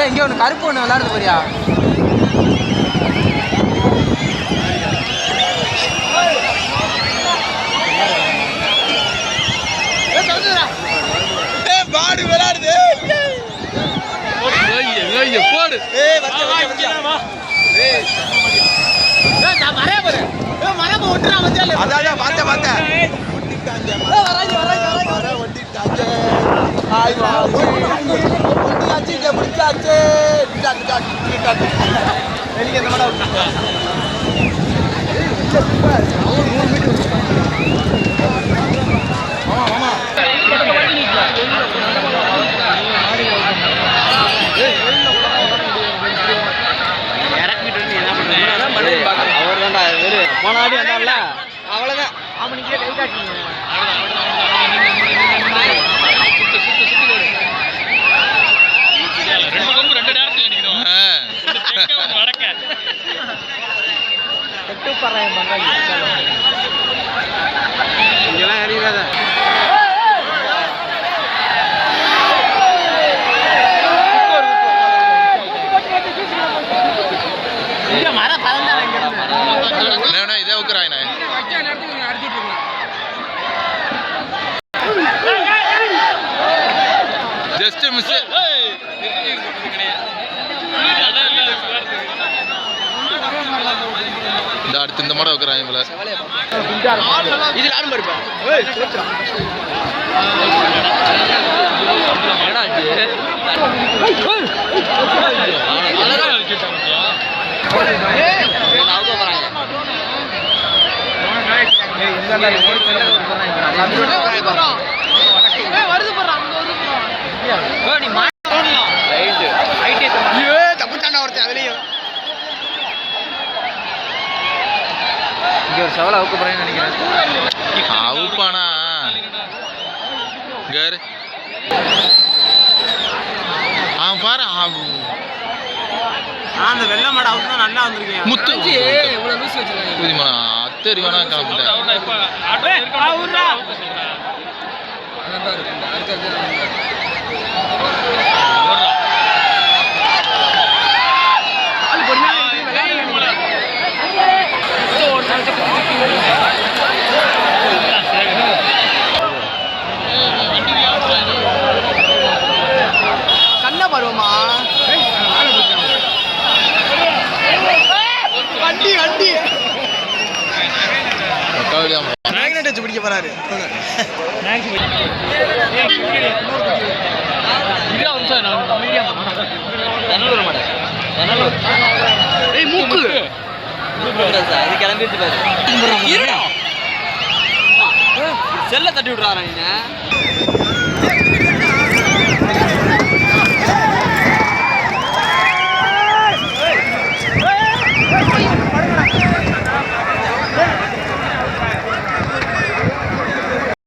இங்க ஒன்று கருப்பு ஒன்று விளாடுது போறியா? பாடு விளையாடுது போடு. அதான் பார்த்தேன் பிடிச்சாச்சு. வெளியே இந்த மாதிரி போனாடி வந்தால அவ்வளவுதான். அவனுக்கே கை காட்டிங்க. இங்கெல்லாம் அறியாத இதே உக்குறாயினே ஜஸ்ட் மிஸ். இந்த அடுத்து இந்த மாடம் வைக்கிறாங்க போல. இதுல ஆடும் இருப்பேன். செவல அவுக்க போறேன்னு நினைக்கிறேன். அவுப்பானா கேர் அவன் பாரு. அந்த வெள்ளை மாடு அவுக்கு தான் நல்லா வந்திருக்கேன். முத்து இவ்வளவு லூஸ் வச்சிருக்காங்க. புதியமான அத்தறிவானா கிளம்பிட்டேன். கண்ண பருவமா வண்டி மேக்னெட் வச்சு பிடிக்க போறாரு. மூக்கு அது கிளம்பிட்டு பாரு. செல்ல தட்டி விடுறாரா நீ?